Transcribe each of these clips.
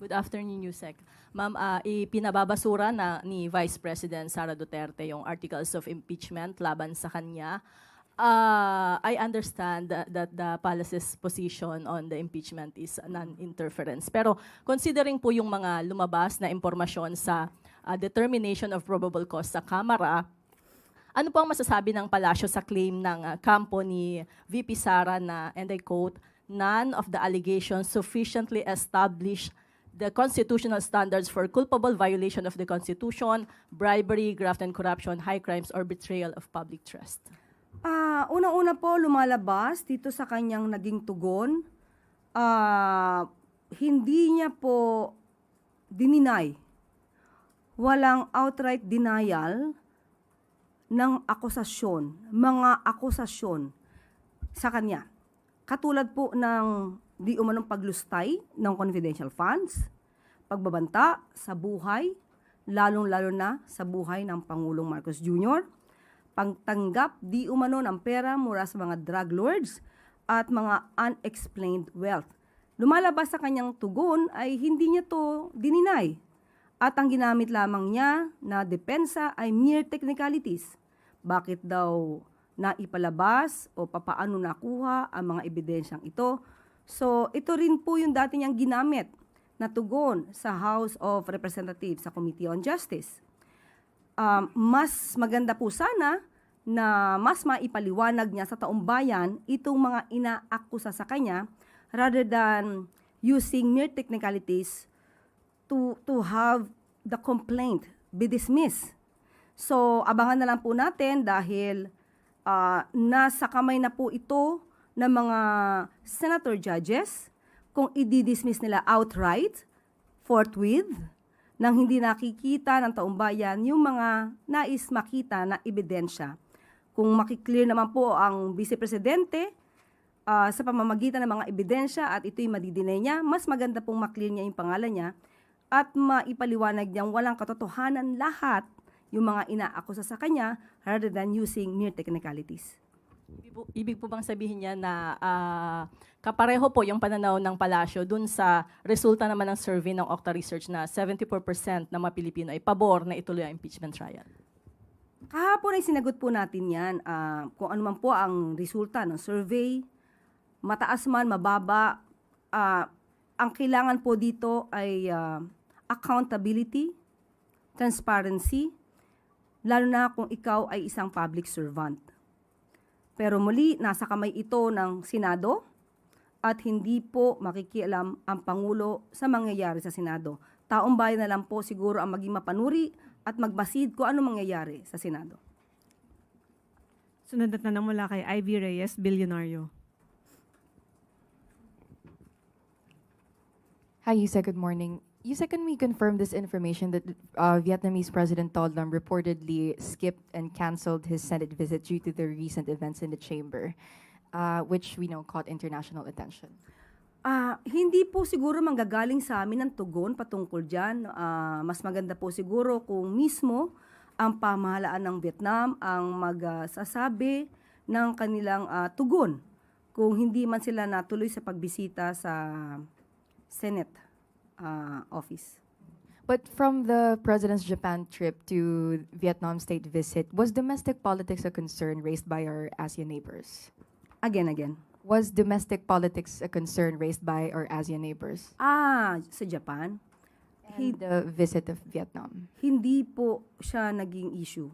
Good afternoon, Yusek. Ma'am, ipinababasura na ni Vice President Sara Duterte yung articles of impeachment laban sa kanya. I understand that the palace's position on the impeachment is non-interference. Pero considering po yung mga lumabas na impormasyon sa determination of probable cause sa Kamara, ano po ang masasabi ng palasyo sa claim ng kampo ni VP Sara na, and I quote, "None of the allegations sufficiently establish the constitutional standards for culpable violation of the Constitution, bribery, graft and corruption, high crimes, or betrayal of public trust." Unang-una po lumalabas dito sa kanyang naging tugon, hindi niya po dininay. Walang outright denial ng mga akusasyon sa kanya. Katulad po ng di umanong paglustay ng confidential funds, pagbabanta sa buhay, lalong-lalo na sa buhay ng Pangulong Marcos Jr., pagtanggap di umano ng pera mula sa mga drug lords at mga unexplained wealth. Lumalabas sa kanyang tugon ay hindi niya to dininay. At ang ginamit lamang niya na depensa ay mere technicalities. Bakit daw naipalabas o papaano nakuha ang mga ebidensyang ito? So, ito rin po yung dati niyang ginamit na tugon sa House of Representatives sa Committee on Justice. Mas maganda po sana na mas maipaliwanag niya sa taong bayan itong mga inaakusa sa kanya rather than using mere technicalities to have the complaint be dismissed. So, abangan na lang po natin dahil nasa kamay na po ito ng mga senator judges kung i-dismiss nila outright, forthwith, nang hindi nakikita ng taong bayan yung mga nais makita na ebidensya. Kung makiklear naman po ang Vice Presidente sa pamamagitan ng mga ebidensya at ito'y madidinay niya, mas maganda pong maklear niya yung pangalan niya at maipaliwanag niyang walang katotohanan lahat yung mga inaakusa sa kanya rather than using mere technicalities. Ibig po bang sabihin niya na kapareho po yung pananaw ng palasyo dun sa resulta naman ng survey ng Okta Research na 74% ng mga Pilipino ay pabor na ituloy ang impeachment trial? Kahapon ay sinagot po natin yan. Kung ano man po ang resulta ng survey, mataas man, mababa, ang kailangan po dito ay accountability, transparency, lalo na kung ikaw ay isang public servant. Pero muli, nasa kamay ito ng Senado at hindi po makikialam ang Pangulo sa mangyayari sa Senado. Taong bayan na lang po siguro ang maging mapanuri at magmasid kung ano mangyayari sa Senado. Sunod na tanong mula kay Ivy Reyes, Bilyonaryo. Hi, Yusa. Good morning. Yusa, can we confirm this information that Vietnamese President Tô Lâm reportedly skipped and canceled his Senate visit due to the recent events in the chamber, which we know caught international attention? Hindi po siguro manggagaling sa amin ang tugon patungkol dyan. Mas maganda po siguro kung mismo ang pamahalaan ng Vietnam ang magsasabi ng kanilang tugon kung hindi man sila natuloy sa pagbisita sa Senate office. But from the President's Japan trip to Vietnam state visit, was domestic politics a concern raised by our ASEAN neighbors? Again. Was domestic politics a concern raised by our ASEAN neighbors? Sa Japan, In the visit of Vietnam? hindi po siya naging issue.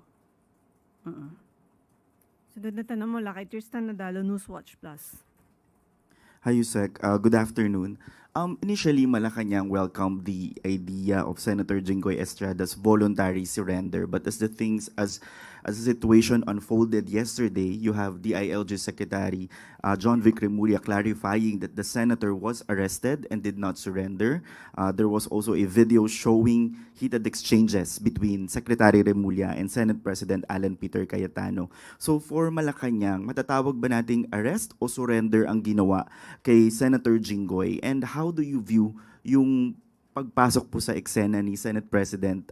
Sunod na tanong mula kay Tristan Nadalo, Newswatch Plus. Hi, Yusek. Good afternoon. Initially, Malacanang welcomed the idea of Senator Jinggoy Estrada's voluntary surrender, but as the situation unfolded yesterday, you have DILG Secretary John Vic Remulla clarifying that the senator was arrested and did not surrender. There was also a video showing heated exchanges between Secretary Remulla and Senate President Alan Peter Cayetano. So for Malacanang, matatawag ba nating arrest o surrender ang ginawa kay Senator Jinggoy? And how do you view yung pagpasok po sa eksena ni Senate President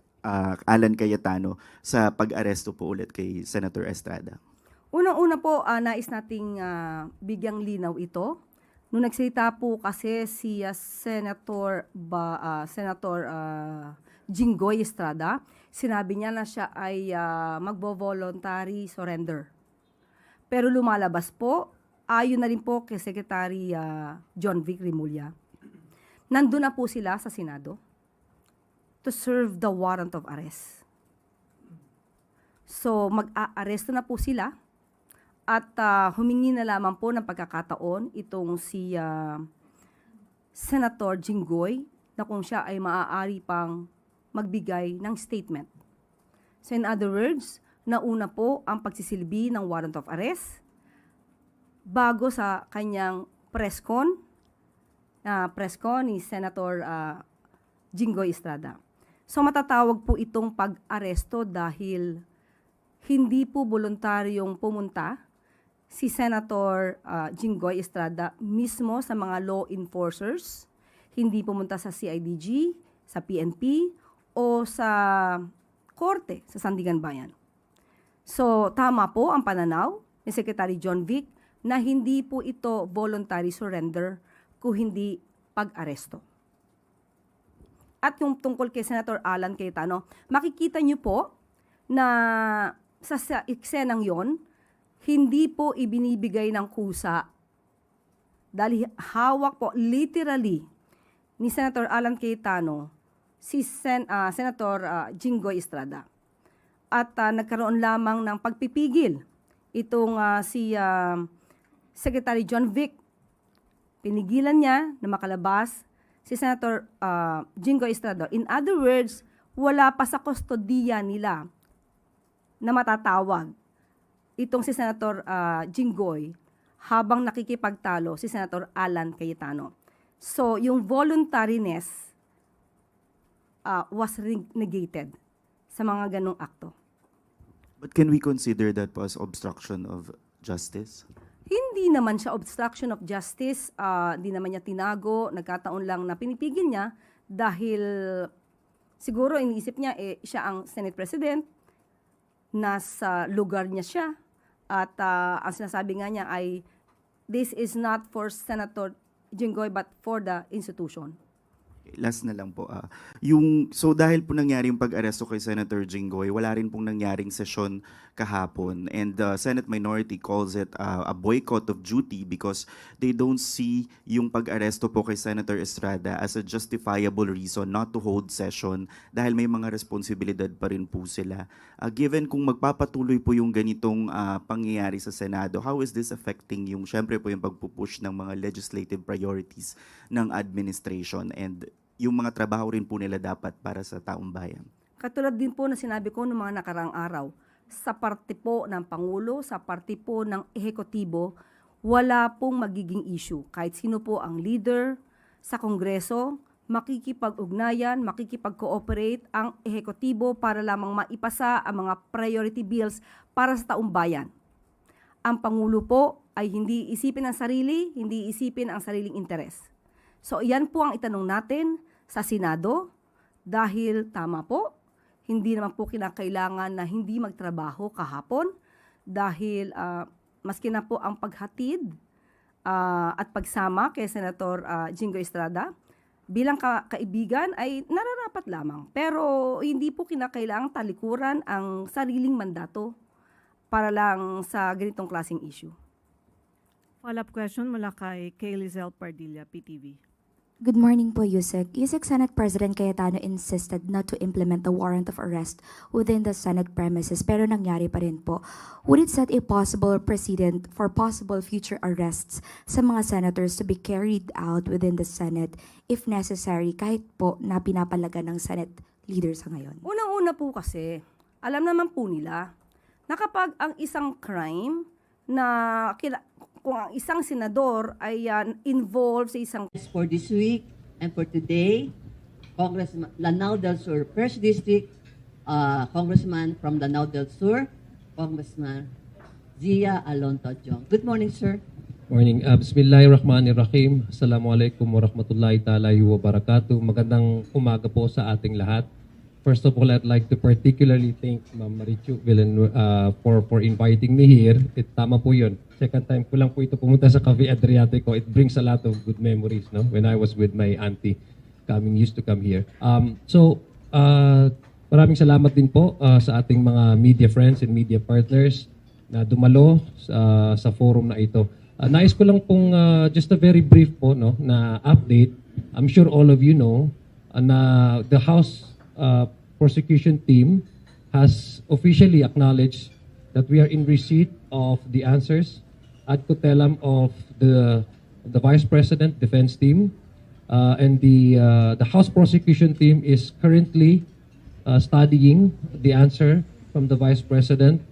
Alan Cayetano sa pag-aresto po ulit kay Senator Estrada? Unang-una po, nais nating bigyang linaw ito Nung nagsalita po kasi si Senator Jinggoy Estrada, sinabi niya na siya ay magbo-voluntary surrender. Pero lumalabas po, ayon na rin po kay Secretary John Vic Rimulya, nandun na po sila sa Senado to serve the warrant of arrest. So, mag-aaresto na po sila at humingi na lamang po ng pagkakataon itong si Senator Jinggoy na kung siya ay maaari pang magbigay ng statement. So, in other words, nauna po ang pagsisilbi ng warrant of arrest bago sa kanyang press con ni Senator Jinggoy Estrada. So matatawag po itong pag-aresto dahil hindi po voluntaryong pumunta si Senator Jinggoy Estrada mismo sa mga law enforcers, hindi pumunta sa CIDG, sa PNP, o sa korte sa Sandigan Bayan. So tama po ang pananaw ni Secretary John Vic na hindi po ito voluntary surrender kung hindi pag-aresto. At yung tungkol kay Senator Alan Cayetano, makikita niyo po na sa eksenang yon, hindi po ibinibigay ng kusa. Dahil hawak po literally ni Senator Alan Cayetano si Senator Jinggoy Estrada. At nagkaroon lamang ng pagpipigil itong si Secretary John Vic. Pinigilan niya na makalabas si Senator Jinggoy Estrada. In other words, wala pa sa kustodiya nila na matatawag itong si Senator Jinggoy habang nakikipagtalo si Senator Alan Cayetano. So, yung voluntariness was negated sa mga ganong akto. But can we consider that po as obstruction of justice? Hindi naman siya obstruction of justice, di naman niya tinago, nagkataon lang na pinipigil niya dahil siguro iniisip niya siya ang Senate President, nasa lugar niya siya, at ang sinasabi nga niya ay this is not for Senator Jinggoy but for the institution. Last na lang po. So dahil po nangyari yung pag-aresto kay Senator Jinggoy, wala rin pong nangyaring sesyon kahapon. And the Senate minority calls it a boycott of duty because they don't see yung pag-aresto po kay Senator Estrada as a justifiable reason not to hold session dahil may mga responsibilidad pa rin po sila. Given kung magpapatuloy po yung ganitong pangyayari sa Senado, how is this affecting yung, syempre po yung pagpupush ng mga legislative priorities ng administration and yung mga trabaho rin po nila dapat para sa taong bayan? Katulad din po na sinabi ko noong mga nakaraang araw, sa parte po ng Pangulo, sa parte po ng Ehekutibo, wala pong magiging issue. Kahit sino po ang leader sa Kongreso, makikipag-ugnayan, makikipag-cooperate ang Ehekutibo para lamang maipasa ang mga priority bills para sa taong bayan. Ang Pangulo po ay hindi isipin ang sarili, hindi isipin ang sariling interes. So, yan po ang itanong natin sa Senado dahil tama po, hindi naman po kinakailangan na hindi magtrabaho kahapon dahil maski na po ang paghatid at pagsama kay Senator Jinggoy Estrada bilang kaibigan ay nararapat lamang. Pero hindi po kinakailangang talikuran ang sariling mandato para lang sa ganitong klaseng issue. Follow-up question mula kay Lizelle Pardilla, PTV. Good morning po, Yusek. Yusek, Senate President Cayetano insisted not to implement the warrant of arrest within the Senate premises, pero nangyari pa rin po. Would it set a possible precedent for possible future arrests sa mga senators to be carried out within the Senate if necessary, kahit po na pinapalaga ng Senate leader sa ngayon? Unang-una po kasi, alam naman po nila na kapag ang isang crime na kung ang isang senador ay involved sa isang For this week and for today, Congressman Lanao del Sur, 1st District, Congressman from Lanao del Sur, Congressman Zia Alonto Jong. Good morning, sir. Morning. Bismillahirrahmanirrahim. Assalamualaikum warahmatullahi ta'ala wa barakatuh. Magandang umaga po sa ating lahat. First of all, I'd like to particularly thank Ma'am Marichu Villanueva for inviting me here. Tama po yun. Second time ko lang po ito pumunta sa Cafe Adriatico. It brings a lot of good memories, no? When I was with my auntie used to come here. Maraming salamat din po sa ating mga media friends and media partners na dumalo sa forum na ito. Nais ko lang pong just a very brief po, no, na update. I'm sure all of you know na the House prosecution team has officially acknowledged that we are in receipt of the answers ad cotelum of the Vice President defense team, and the House prosecution team is currently studying the answer from the Vice President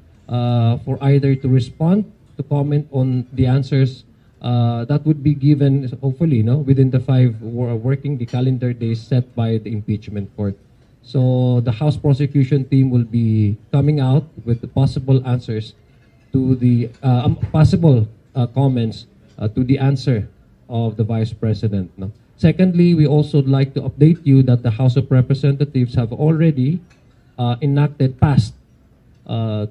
for either to respond, to comment on the answers that would be given, hopefully, no, within the 5 working the calendar days set by the impeachment court. So the House prosecution team will be coming out with the possible answers to the possible comments to the answer of the Vice President. No? Secondly, we also would like to update you that the House of Representatives have already passed 20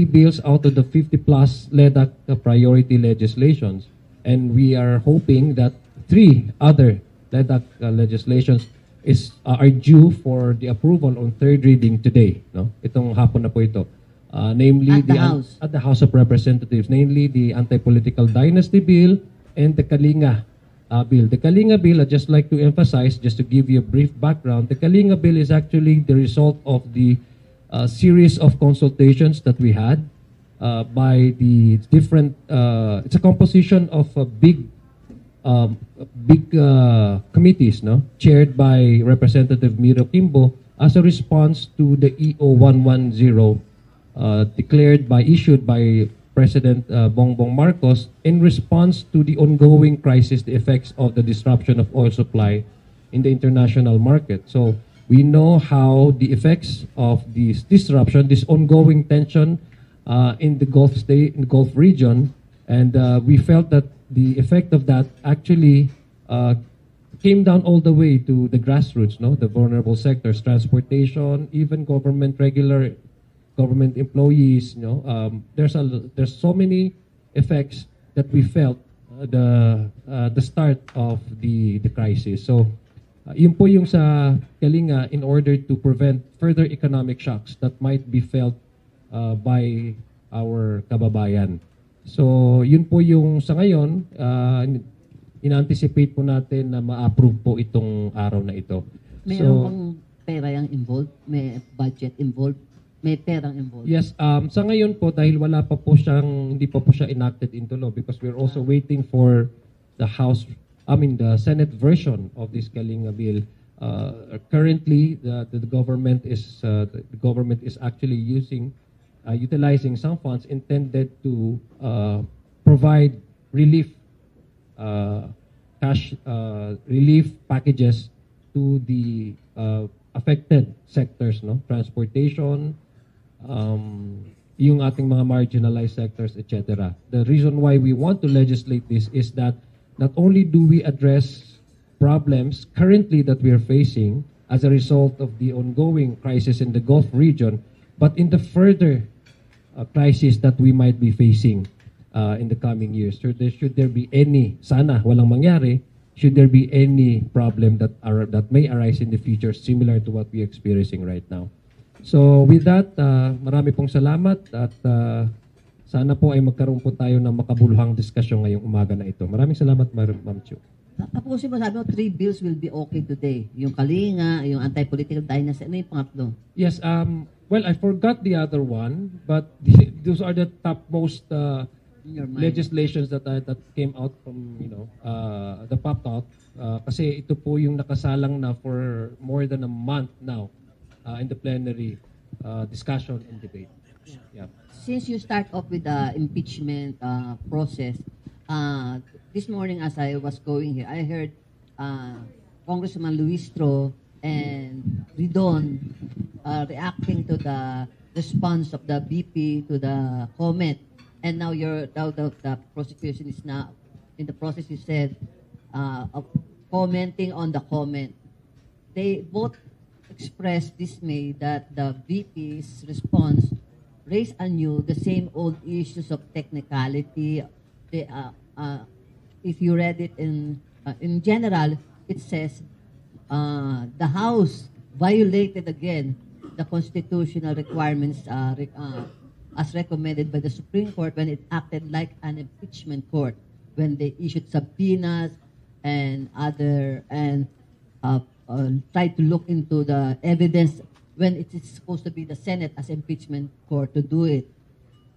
bills out of the 50-plus LEDAC priority legislations. And we are hoping that 3 other LEDAC legislations are due for the approval on 3rd reading today. No? Itong hapon na po ito. Namely, At the House of Representatives, namely the Anti-Political Dynasty Bill and the Kalinga Bill. The Kalinga Bill, I'd just like to emphasize, just to give you a brief background, the Kalinga Bill is actually the result of the series of consultations that we had by the different, it's a composition of big committees, no, chaired by Representative Miro Kimbo as a response to the EO 110 issued by President Bongbong Marcos in response to the ongoing crisis, the effects of the disruption of oil supply in the international market. So we know how the effects of this disruption, this ongoing tension in the Gulf region, and we felt that the effect of that actually came down all the way to the grassroots, no, the vulnerable sectors, transportation, even regular government employees. You know, there's so many effects that we felt the start of the crisis. So yun po yung sa Kalinga in order to prevent further economic shocks that might be felt by our kababayan. So yun po yung sa ngayon, in-anticipate po natin na ma-approve po itong araw na ito. Mayroon bang pera yung involved? May budget involved? May perang involved? Yes, sa ngayon po dahil hindi pa po siya enacted into law because we're also waiting for the the Senate version of this Kalinga bill. Currently, the government is actually utilizing some funds intended to provide relief cash relief packages to the affected sectors, no, transportation, yung ating mga marginalized sectors, etc. The reason why we want to legislate this is that not only do we address problems currently that we are facing as a result of the ongoing crisis in the Gulf region, but in the further crisis that we might be facing in the coming years. So should there be any, sana walang mangyari, should there be any problem that may arise in the future similar to what we're experiencing right now. So with that, marami pong salamat at sana po ay magkaroon po tayo ng makabuluhang diskusyon ngayong umaga na ito. Maraming salamat, Ma'am Chu. Tapusin mo, sabi mo, 3 bills will be okay today. Yung Kalinga, yung anti-political dynasty, ano yung pangatlo? Yes, well, I forgot the other one, but those are the topmost In your mind. legislations that came out from, the popped out. Kasi ito po yung nakasalang na for more than a month now in the plenary discussion and debate. Yeah. Since you start off with the impeachment process, this morning as I was going here, I heard Congressman Luistro and Ridon reacting to the response of the BP to the comment. And now the prosecution is now in the process, you said, of commenting on the comment. They both expressed dismay that the VP's response raised anew the same old issues of technicality. If you read it in general, it says the House violated again the constitutional requirements as recommended by the Supreme Court when it acted like an impeachment court, when they issued subpoenas and tried to look into the evidence when it is supposed to be the Senate as impeachment court to do it.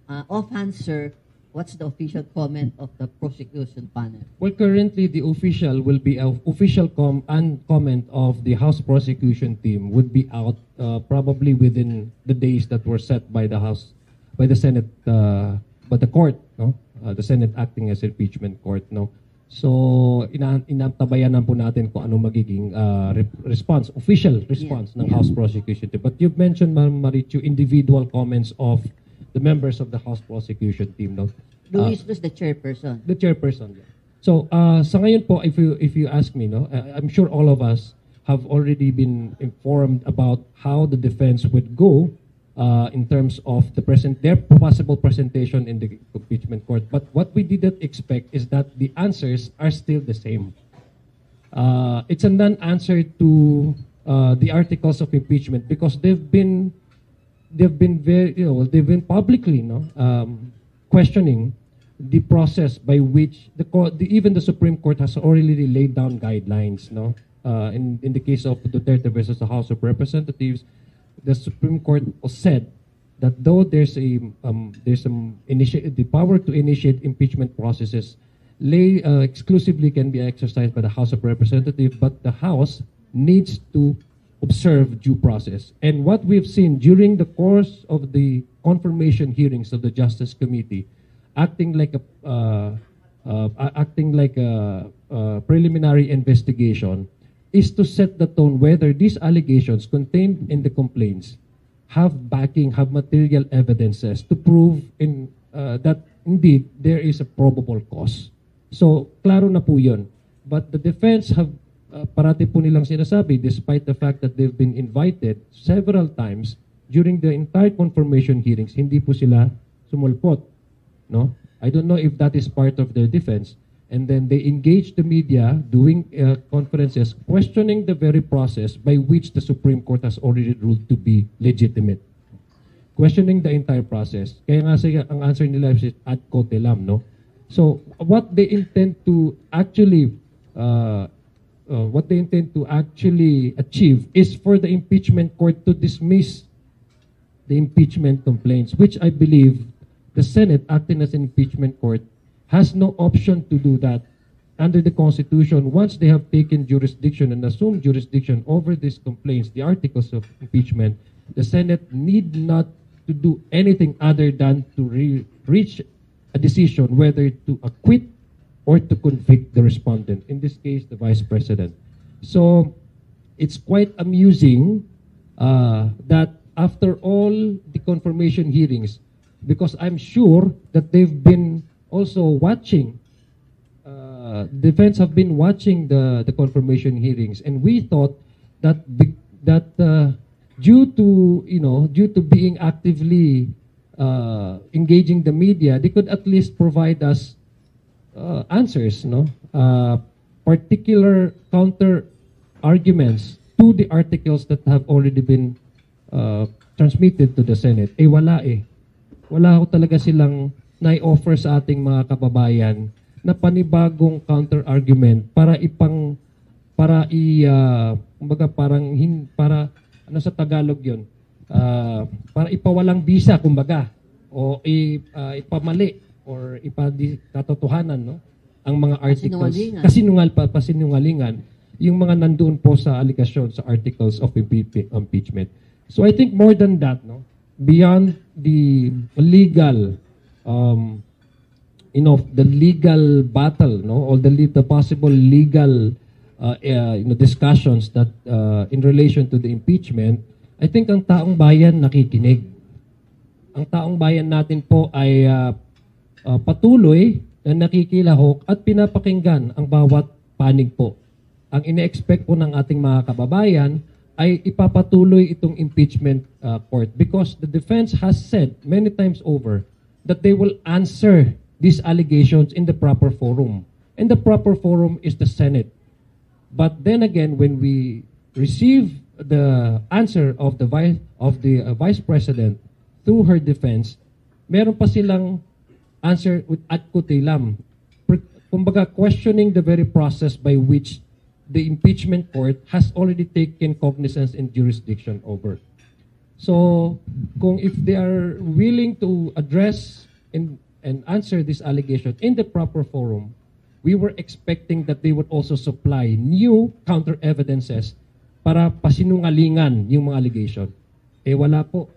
Offhand, sir, what's the official comment of the prosecution panel? Well, currently the official will be official comment of the House prosecution team would be out probably within the days that were set by the House, by the Senate, by the court, no? The Senate acting as impeachment court, no? So inantabayanan po natin kung ano magiging response, official response ng House prosecution team. But you've mentioned, Ma'am Marichu, individual comments of the members of the House prosecution team, no? Luis was the chairperson. The chairperson. Yeah. So sa ngayon po, if you ask me, no, I'm sure all of us have already been informed about how the defense would go in terms of their possible presentation in the impeachment court. But what we didn't expect is that the answers are still the same. It's a non-answer to the articles of impeachment because they've been very, they've been publicly, questioning the process by which even the Supreme Court has already laid down guidelines, no? In the case of Duterte versus the House of Representatives, the Supreme Court said that though there's the power to initiate impeachment processes exclusively can be exercised by the House of Representatives, but the House needs to observe due process. And what we've seen during the course of the confirmation hearings of the Justice Committee, acting like a preliminary investigation, is to set the tone whether these allegations contained in the complaints have backing, have material evidences to prove that indeed there is a probable cause. So, klaro na po yun. But the defense have parati po nilang sinasabi, despite the fact that they've been invited several times during the entire confirmation hearings, hindi po sila sumulpot. No? I don't know if that is part of their defense. And then they engage the media doing conferences, questioning the very process by which the Supreme Court has already ruled to be legitimate. Questioning the entire process. Kaya nga ang answer nila is ad cotelem, no? So what they intend to actually achieve is for the impeachment court to dismiss the impeachment complaints, which I believe the Senate, acting as an impeachment court, has no option to do that under the Constitution. Once they have taken jurisdiction and assumed jurisdiction over these complaints, the articles of impeachment, the Senate need not to do anything other than to reach a decision whether to acquit or to convict the respondent, in this case, the Vice President. So it's quite amusing that after all the confirmation hearings, because I'm sure that they've been also watching, defense have been watching the confirmation hearings, and we thought that due to being actively engaging the media, they could at least provide us answers, no, particular counter arguments to the articles that have already been transmitted to the Senate. Wala eh. Wala ho talaga silang na-offer sa ating mga kababayan na panibagong counter-argument para ano sa Tagalog yun, para ipawalang bisa, kumbaga, o ipamali or katotohanan, no, ang mga articles. Pasinungalingan yung mga nandoon po sa aligasyon sa articles of impeachment. So I think more than that, no, beyond the legal the legal battle, no, all the possible legal discussions that in relation to the impeachment, I think ang taong bayan nakikinig. Ang taong bayan natin po ay patuloy na nakikilahok at pinapakinggan ang bawat panig po. Ang ine-expect po ng ating mga kababayan ay ipapatuloy itong impeachment court because the defense has said many times over that they will answer these allegations in the proper forum. And the proper forum is the Senate. But then again, when we receive the answer of the vice president through her defense, meron pa silang answer with ad coetelam. Kumbaga, questioning the very process by which the impeachment court has already taken cognizance and jurisdiction over. So, if they are willing to address and answer this allegation in the proper forum, we were expecting that they would also supply new counter evidences para pasinungalingan yung mga allegation. Eh wala po.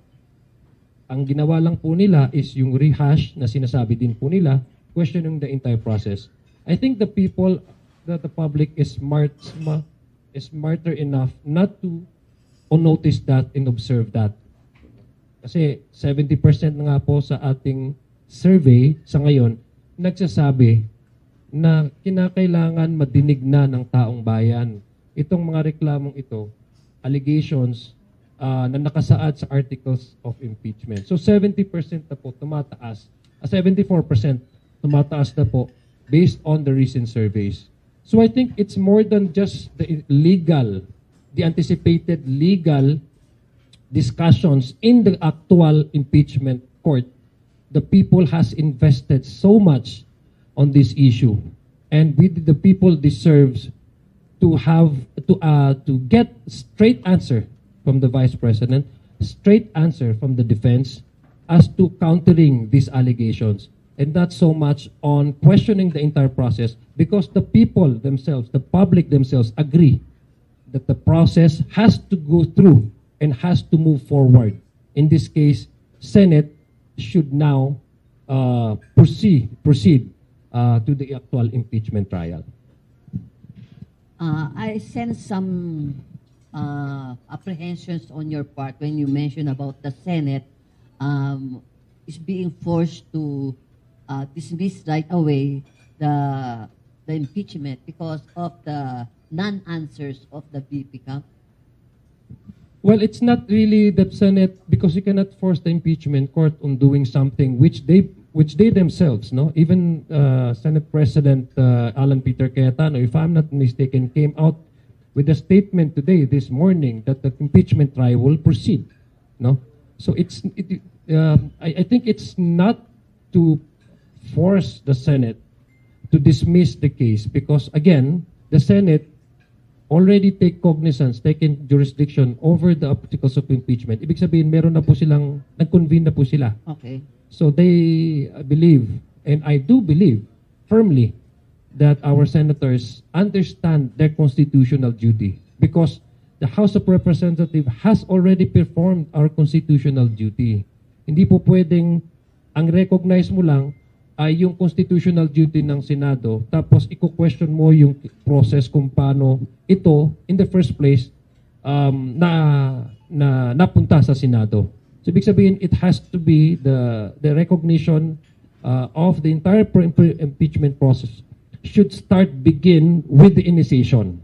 Ang ginawa lang po nila is yung rehash na sinasabi din po nila, questioning the entire process. I think the public is smarter enough not to notice that and observe that. Kasi 70% na nga po sa ating survey sa ngayon nagsasabi na kinakailangan madinig na ng taong bayan. Itong mga reklamong ito, allegations na nakasaad sa articles of impeachment. So 70% na po tumataas, 74% tumataas na po based on the recent surveys. So I think it's more than just the anticipated legal discussions in the actual impeachment court. The people has invested so much on this issue, and the people deserves to have to get straight answer from the vice president, straight answer from the defense as to countering these allegations, and not so much on questioning the entire process, because the people themselves, the public themselves, agree that the process has to go through and has to move forward. In this case, Senate should now proceed to the actual impeachment trial. I sense some apprehensions on your part when you mentioned about the Senate is being forced to dismiss right away the impeachment because of the non-answers of the VP camp. Well, it's not really the Senate, because you cannot force the impeachment court on doing something which they themselves, no, even Senate President Alan Peter Cayetano, if I'm not mistaken, came out with a statement today, this morning, that the impeachment trial will proceed, no. So I think it's not to force the Senate to dismiss the case, because again, the Senate already taken jurisdiction over the articles of impeachment. Ibig sabihin, meron na po silang, nag-convene na po sila. Okay. So they believe, and I do believe firmly, that our senators understand their constitutional duty, because the House of Representatives has already performed our constitutional duty. Hindi po pwedeng ang recognize mo lang ay yung constitutional duty ng Senado, tapos i-question mo yung process kung paano ito, in the first place, napunta sa Senado. So, ibig sabihin, it has to be the recognition of the entire impeachment process should begin with the initiation.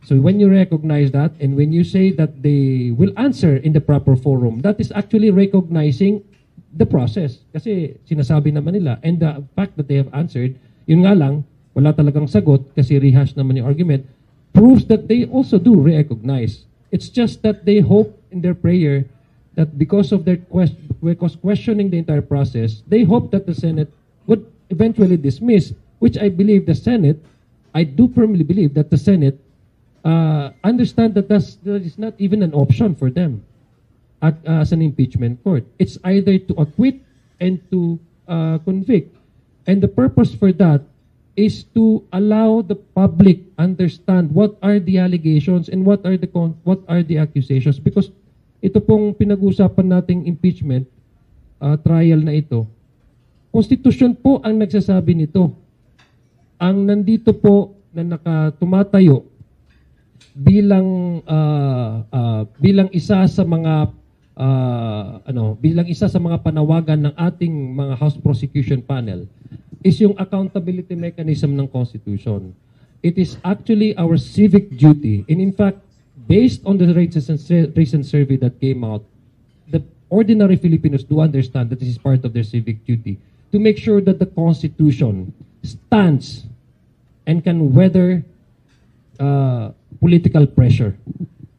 So, when you recognize that, and when you say that they will answer in the proper forum, that is actually recognizing the process. Kasi sinasabi naman nila, and the fact that they have answered, yun nga lang, wala talagang sagot kasi rehash naman yung argument, proves that they also do recognize. It's just that they hope in their prayer that because of their questioning the entire process, they hope that the Senate would eventually dismiss, which I believe the Senate, I do firmly believe that the Senate understand that that is not even an option for them as an impeachment court. It's either to acquit and to convict. And the purpose for that is to allow the public understand what are the allegations and what are the accusations. Because ito pong pinag-usapan nating impeachment trial na ito, Constitution po ang nagsasabi nito. Ang nandito po na tumatayo bilang isa sa mga bilang isa sa mga panawagan ng ating mga House Prosecution Panel is yung accountability mechanism ng Constitution. It is actually our civic duty, and in fact, based on the recent survey that came out, the ordinary Filipinos do understand that this is part of their civic duty to make sure that the Constitution stands and can weather political pressure.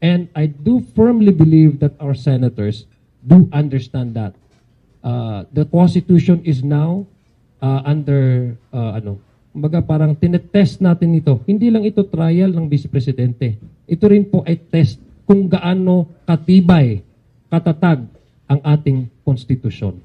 And I do firmly believe that our senators do understand that. The Constitution is now under, kumbaga parang tinetest natin ito. Hindi lang ito trial ng Vice Presidente. Ito rin po ay test kung gaano katibay, katatag ang ating konstitusyon.